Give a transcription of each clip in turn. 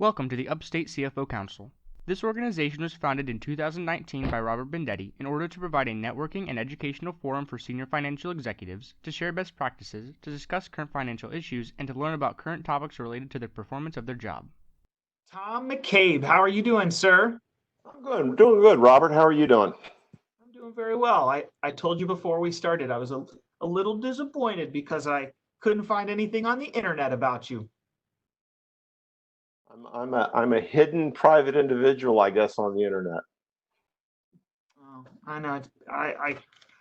Welcome to the Upstate CFO Council. This organization was founded in 2019 by Robert Bendetti in order to provide a networking and educational forum for senior financial executives to share best practices, to discuss current financial issues, and to learn about current topics related to the performance of their job. Tom McCabe, how are you doing, sir? I'm good. I'm doing good, Robert. How are you doing? I'm doing very well. I told you before we started, I was a little disappointed because I couldn't find anything on the internet about you. I'm a hidden private individual, I guess, on the internet. Oh, I know.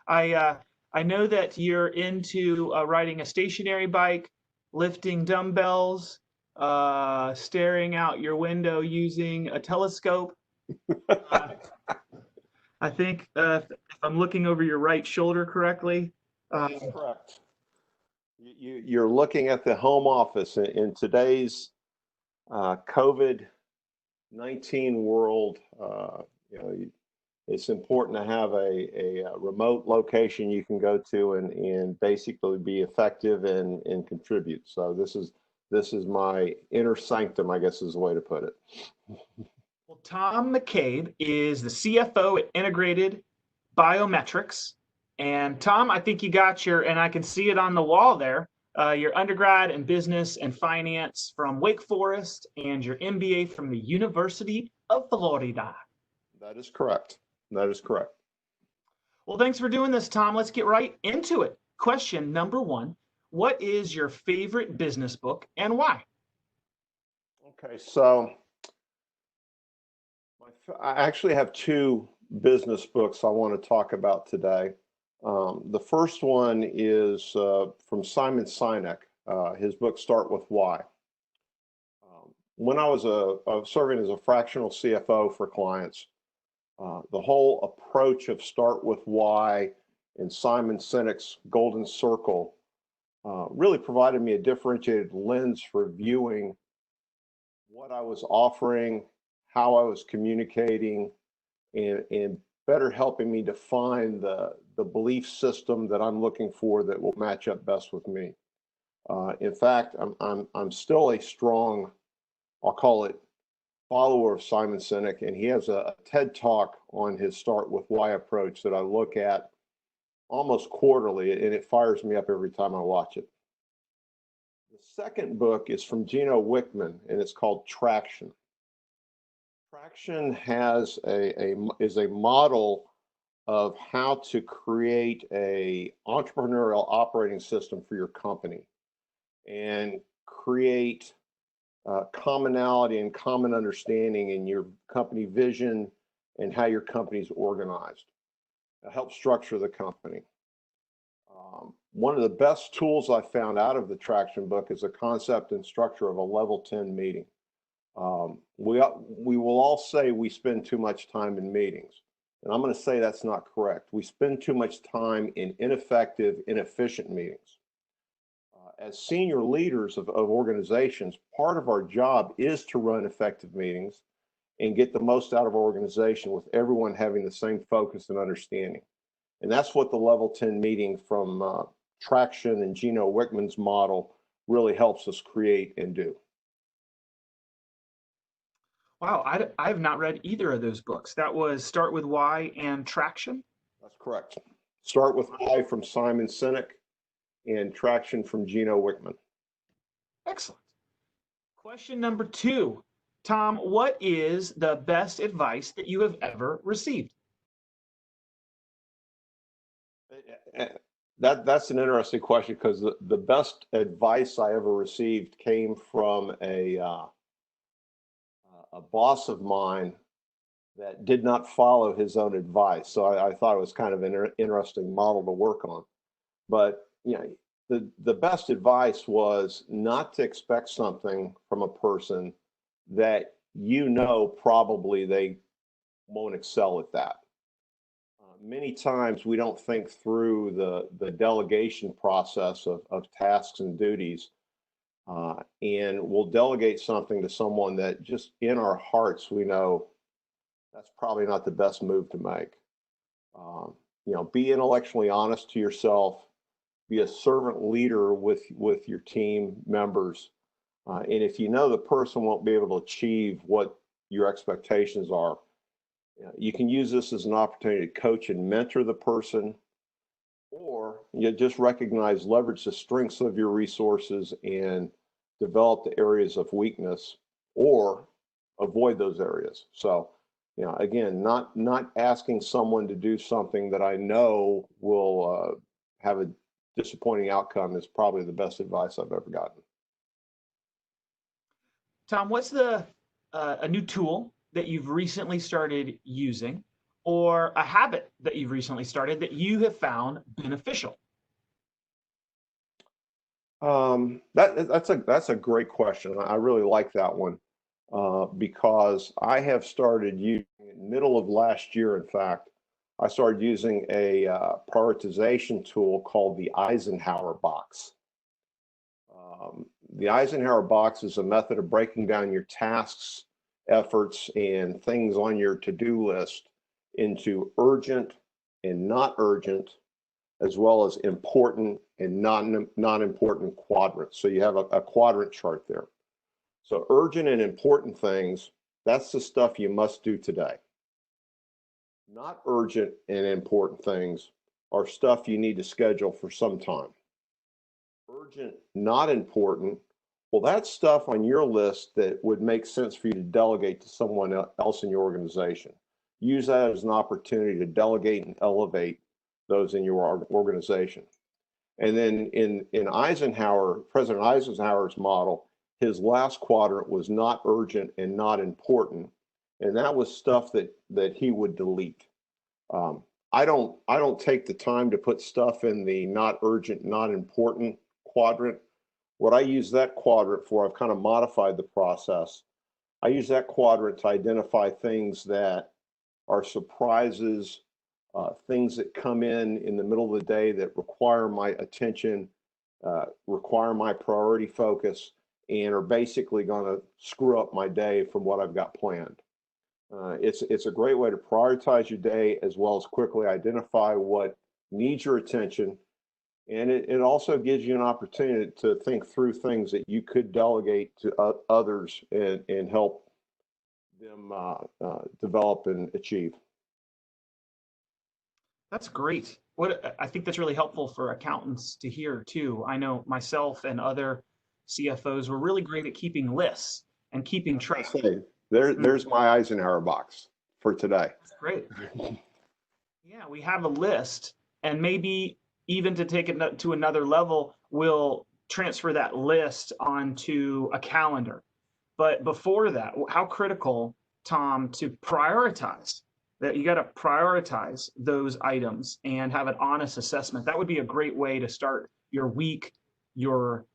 I know that you're into riding a stationary bike, lifting dumbbells, staring out your window using a telescope. Uh, I think if I'm looking over your right shoulder correctly. That's correct. You're looking at the home office in today's COVID-19 world. It's important to have a remote location you can go to and basically be effective and contribute. So this is my inner sanctum, I guess is the way to put it. Well, Tom McCabe is the CFO at Integrated Biometrics. And Tom, I think you got and I can see it on the wall there, your undergrad in business and finance from Wake Forest and your MBA from the University of Florida. That is correct. That is correct. Well, thanks for doing this, Tom. Let's get right into it. Question number one, what is your favorite business book and why? Okay, so I actually have two business books I want to talk about today. The first one is from Simon Sinek. His book, Start With Why. When I was serving as a fractional CFO for clients, the whole approach of Start With Why and Simon Sinek's Golden Circle really provided me a differentiated lens for viewing what I was offering, how I was communicating, and better helping me define the belief system that I'm looking for that will match up best with me. In fact, I'm still a strong, I'll call it, follower of Simon Sinek, and he has a TED Talk on his Start With Why approach that I look at almost quarterly, and it fires me up every time I watch it. The second book is from Gino Wickman, and it's called Traction. Traction is a model of how to create a entrepreneurial operating system for your company and create commonality and common understanding in your company vision and how your company's organized. Help structure the company. One of the best tools I found out of the Traction book is the concept and structure of a level 10 meeting. We will all say we spend too much time in meetings, and I'm going to say that's not correct. We spend too much time in ineffective, inefficient meetings. As senior leaders of organizations, part of our job is to run effective meetings and get the most out of our organization with everyone having the same focus and understanding. And that's what the level 10 meeting from Traction and Gino Wickman's model really helps us create and do. Wow, I have not read either of those books. That was Start With Why and Traction? That's correct. Start With Why from Simon Sinek and Traction from Gino Wickman. Excellent. Question number two. Tom, what is the best advice that you have ever received? That's an interesting question because the best advice I ever received came from a boss of mine that did not follow his own advice. So I thought it was kind of an interesting model to work on. But the best advice was not to expect something from a person that probably they won't excel at that. Many times we don't think through the delegation process of tasks and duties, and we'll delegate something to someone that just in our hearts we know that's probably not the best move to make. Be intellectually honest to yourself, be a servant leader with your team members, And if you know the person won't be able to achieve what your expectations are, you can use this as an opportunity to coach and mentor the person, or you just recognize, leverage the strengths of your resources and develop the areas of weakness or avoid those areas. So, again, not asking someone to do something that I know will have a disappointing outcome is probably the best advice I've ever gotten. Tom, what's a new tool that you've recently started using, or a habit that you've recently started that you have found beneficial? That's a great question. I really like that one because I have started using, middle of last year, in fact, I started using a prioritization tool called the Eisenhower Box. The Eisenhower Box is a method of breaking down your tasks, efforts, and things on your to-do list into urgent and not urgent, as well as important and non-important quadrants. So you have a quadrant chart there. So urgent and important things, that's the stuff you must do today. Not urgent and important things are stuff you need to schedule for some time. Urgent, not important, well, that's stuff on your list that would make sense for you to delegate to someone else in your organization. Use that as an opportunity to delegate and elevate those in your organization. And then in Eisenhower, President Eisenhower's model, his last quadrant was not urgent and not important. And that was stuff that he would delete. I don't take the time to put stuff in the not urgent, not important quadrant. What I use that quadrant for, I've kind of modified the process. I use that quadrant to identify things that are surprises, things that come in the middle of the day that require my attention, require my priority focus, and are basically going to screw up my day from what I've got planned. It's a great way to prioritize your day, as well as quickly identify what needs your attention. And it also gives you an opportunity to think through things that you could delegate to others and help them develop and achieve. That's great. I think that's really helpful for accountants to hear too. I know myself and other CFOs were really great at keeping lists and keeping track. There's my Eisenhower box for today. That's great. Yeah, we have a list, and maybe even to take it to another level, we'll transfer that list onto a calendar. But before that, how critical, Tom, to prioritize that. You got to prioritize those items and have an honest assessment. That would be a great way to start your week, your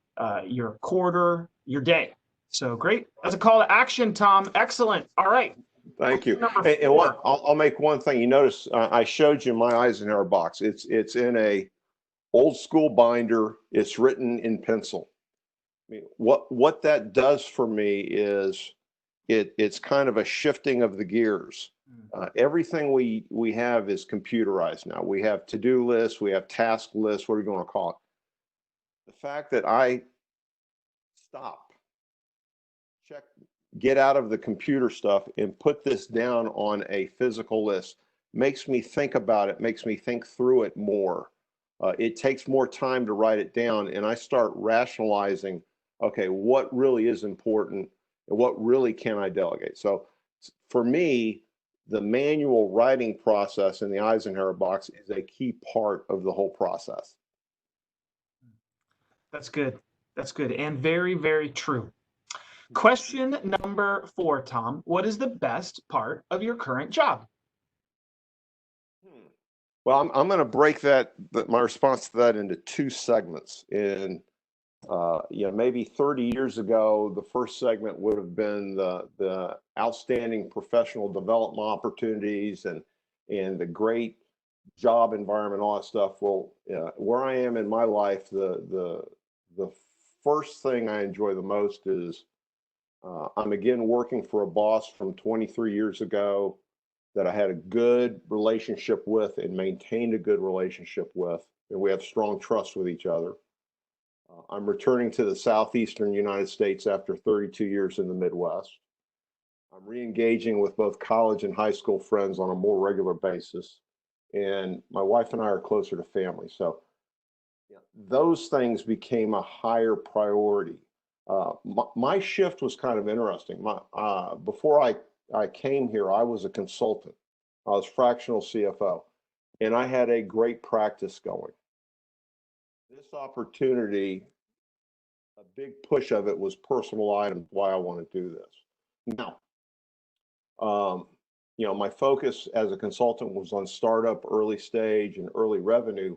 quarter, your day. So great. That's a call to action, Tom. Excellent. All right. Thank you. And I'll make one thing. You notice I showed you my Eisenhower box. It's in a old school binder. It's written in pencil. I mean, what that does for me is it's kind of a shifting of the gears. Everything we have is computerized now. We have to-do lists, we have task lists, what are you going to call it? The fact that I stop, check, get out of the computer stuff and put this down on a physical list makes me think about it, makes me think through it more. It takes more time to write it down, and I start rationalizing, okay, what really is important and what really can I delegate? So for me, the manual writing process in the Eisenhower box is a key part of the whole process. That's good. That's good. And very, very true. Question number 4, Tom. What is the best part of your current job? Well, I'm going to break my response to that into 2 segments. And maybe 30 years ago, the first segment would have been the outstanding professional development opportunities and the great job environment, all that stuff. Well, where I am in my life, the first thing I enjoy the most is I'm again working for a boss from 23 years ago that I had a good relationship with and maintained a good relationship with, and we have strong trust with each other. I'm returning to the southeastern United States after 32 years in the Midwest. I'm re-engaging with both college and high school friends on a more regular basis. And my wife and I are closer to family. So those things became a higher priority. My shift was kind of interesting. Before I came here, I was a consultant. I was fractional CFO, and I had a great practice going. This opportunity, a big push of it was personal items, why I want to do this. Now, my focus as a consultant was on startup, early stage, and early revenue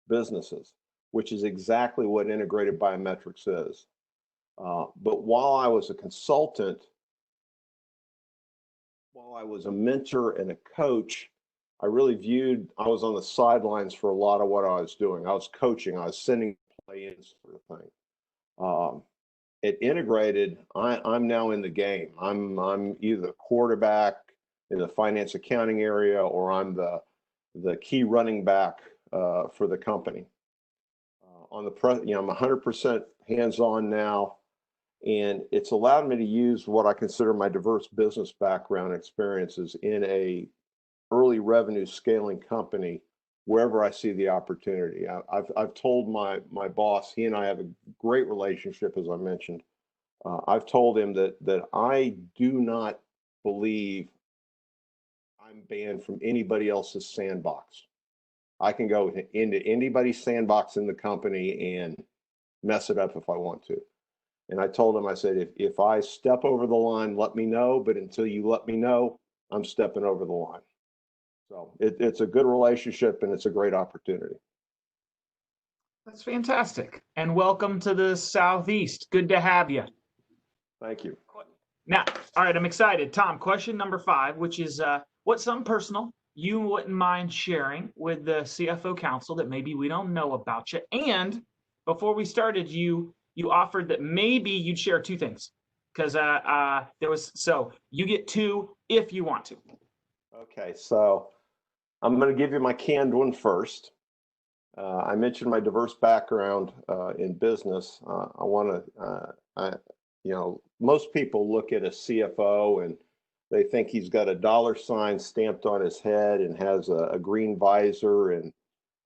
businesses, which is exactly what integrated biometrics is. But while I was a consultant, while I was a mentor and a coach, I was on the sidelines for a lot of what I was doing. I was coaching, I was sending play-ins sort of thing. At Integrated, I'm now in the game. I'm either the quarterback in the finance accounting area, or I'm the key running back for the company. I'm 100% hands-on now, and it's allowed me to use what I consider my diverse business background experiences in a early revenue scaling company wherever I see the opportunity. I've told my boss, he and I have a great relationship, as I mentioned. I've told him that I do not believe I'm banned from anybody else's sandbox. I can go into anybody's sandbox in the company and mess it up if I want to. And I told him, I said, if I step over the line, let me know. But until you let me know, I'm stepping over the line. So it's a good relationship, and it's a great opportunity. That's fantastic. And welcome to the Southeast. Good to have you. Thank you. Now, all right, I'm excited. Tom, question number 5, which is what's something personal you wouldn't mind sharing with the CFO Council that maybe we don't know about you? And before we started, you offered that maybe you'd share 2 things, because so you get 2 if you want to. Okay, so I'm going to give you my canned one first. I mentioned my diverse background in business. I want to, most people look at a CFO and they think he's got a dollar sign stamped on his head and has a green visor and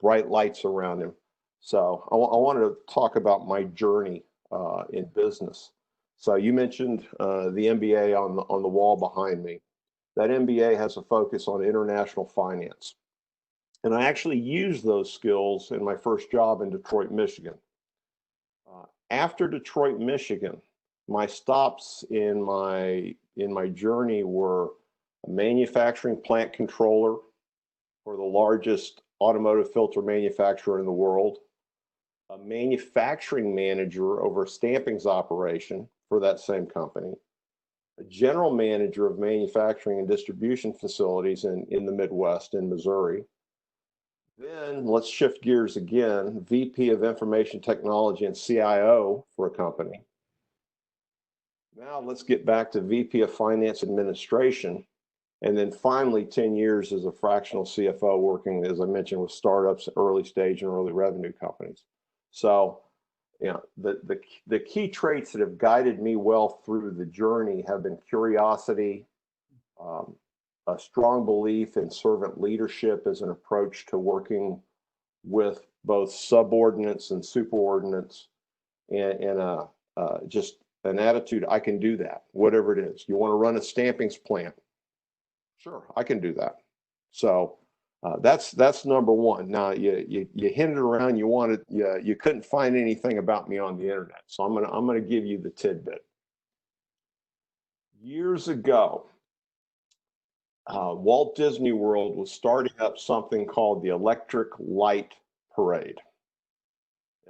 bright lights around him. So I wanted to talk about my journey in business. So you mentioned the MBA on the wall behind me. That MBA has a focus on international finance. And I actually used those skills in my first job in Detroit, Michigan. After Detroit, Michigan, my stops in my journey were a manufacturing plant controller for the largest automotive filter manufacturer in the world, a manufacturing manager over a stampings operation for that same company, a general manager of manufacturing and distribution facilities in the Midwest in Missouri. Then let's shift gears again, VP of Information Technology and CIO for a company. Now let's get back to VP of Finance Administration. And then finally, 10 years as a fractional CFO working, as I mentioned, with startups, early stage and early revenue companies. So, the key traits that have guided me well through the journey have been curiosity, a strong belief in servant leadership as an approach to working with both subordinates and superordinates, and just an attitude, I can do that, whatever it is. You want to run a stampings plant? Sure, I can do that. So that's number one. Now you hinted around, you couldn't find anything about me on the internet, so I'm gonna give you the tidbit. Years ago, Walt Disney World was starting up something called the Electric Light Parade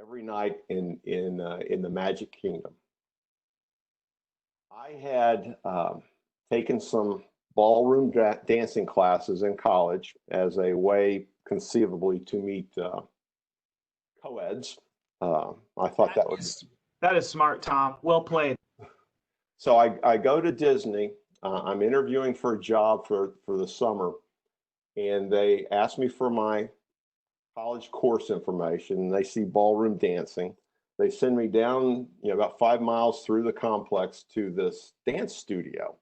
every night in the Magic Kingdom. I had taken some ballroom dancing classes in college as a way conceivably to meet co-eds. I thought that is smart, Tom. Well played. So I go to Disney. I'm interviewing for a job for the summer, and they ask me for my college course information. They see ballroom dancing. They send me down, about 5 miles through the complex to this dance studio.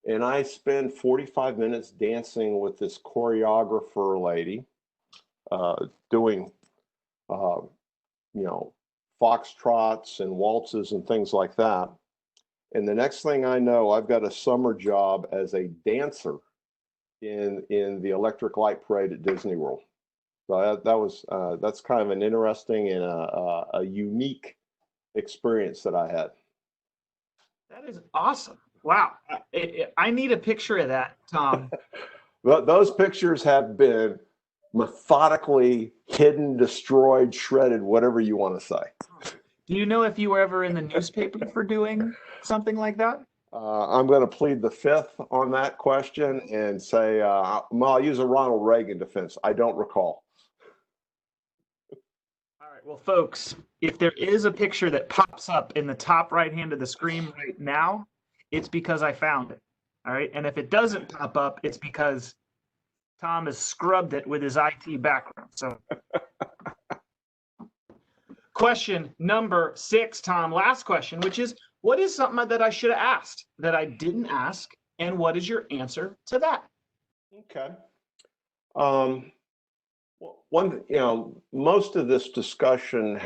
And I spend 45 minutes dancing with this choreographer lady, doing, foxtrots and waltzes and things like that. And the next thing I know, I've got a summer job as a dancer in the Electric Light Parade at Disney World. So that's kind of an interesting and a unique experience that I had. That is awesome. Wow. I need a picture of that, Tom. But those pictures have been methodically hidden, destroyed, shredded, whatever you want to say. Do you know if you were ever in the newspaper for doing something like that? I'm going to plead the fifth on that question and say, I'll use a Ronald Reagan defense. I don't recall. All right. Well, folks, if there is a picture that pops up in the top right hand of the screen right now, it's because I found it. All right. And if it doesn't pop up, it's because Tom has scrubbed it with his IT background. So question number 6, Tom, last question, which is, what is something that I should have asked that I didn't ask? And what is your answer to that? Okay. Most of this discussion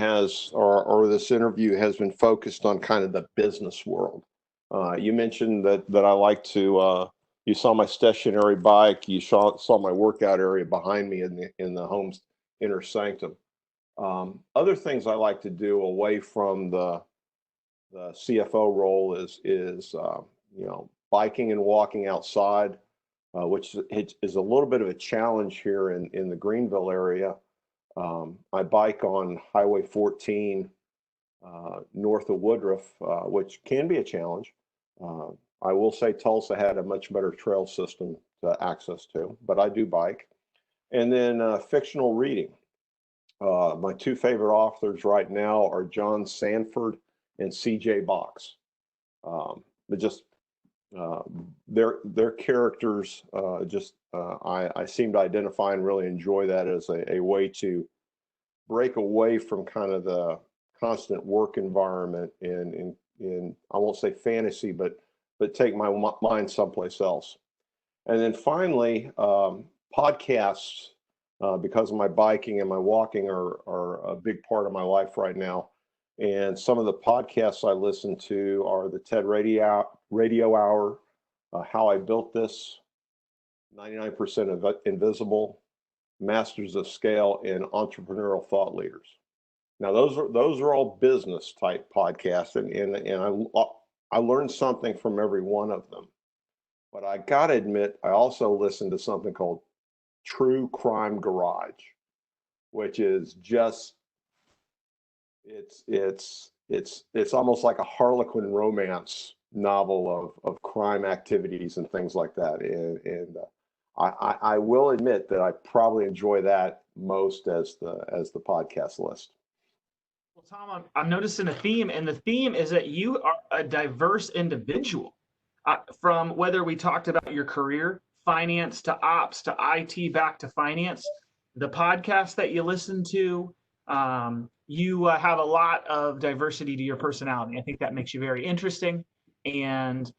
or this interview has been focused on kind of the business world. You mentioned that I like to, you saw my stationary bike, you saw my workout area behind me in the home's inner sanctum. Other things I like to do away from the CFO role is biking and walking outside, which is a little bit of a challenge here in the Greenville area. I bike on Highway 14 north of Woodruff, which can be a challenge. I will say Tulsa had a much better trail system to access to, but I do bike. And then fictional reading. My two favorite authors right now are John Sanford and C.J. Box. Their characters, I seem to identify and really enjoy that as a way to break away from kind of the constant work environment in I won't say fantasy, but take my mind someplace else. And then finally, podcasts, because of my biking and my walking are a big part of my life right now. And some of the podcasts I listen to are the TED Radio Hour, How I Built This, 99% Invisible, Masters of Scale, and Entrepreneurial Thought Leaders. Now, those are all business type podcasts, and I learned something from every one of them. But I gotta admit, I also listen to something called True Crime Garage, which is just it's almost like a Harlequin romance novel of crime activities and things like that. And I will admit that I probably enjoy that most as the podcast list. Well, Tom, I'm noticing a theme, and the theme is that you are a diverse individual. From whether we talked about your career, finance to ops to IT back to finance, the podcast that you listen to, you have a lot of diversity to your personality. I think that makes you very interesting and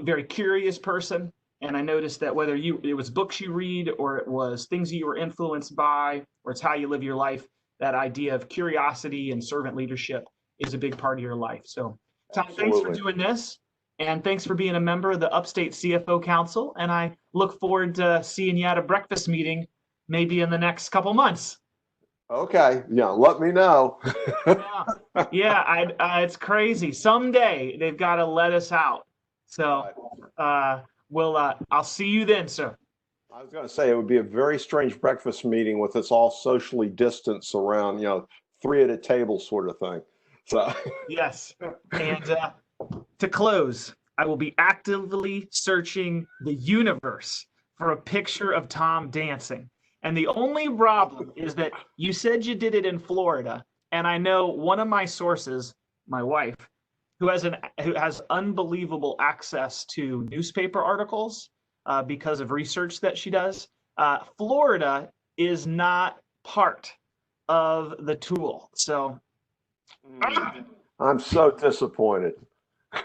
very curious person. And I noticed that whether it was books you read or it was things you were influenced by or it's how you live your life, that idea of curiosity and servant leadership is a big part of your life. So, Tom, thanks for doing this. And thanks for being a member of the Upstate CFO Council. And I look forward to seeing you at a breakfast meeting, maybe in the next couple months. Okay. Yeah. Let me know. Yeah. It's crazy. Someday they've got to let us out. So I'll see you then, sir. I was going to say it would be a very strange breakfast meeting with us all socially distanced around, 3 at a table sort of thing. So yes. And to close, I will be actively searching the universe for a picture of Tom dancing. And the only problem is that you said you did it in Florida. And I know one of my sources, my wife, who has unbelievable access to newspaper articles because of research that she does. Florida is not part of the tool. So I'm so disappointed.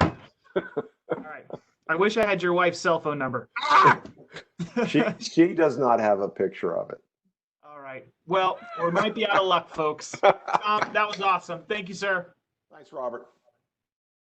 All right. I wish I had your wife's cell phone number. She does not have a picture of it. All right. Well, we might be out of luck, folks. Tom, that was awesome. Thank you, sir. Thanks, Robert.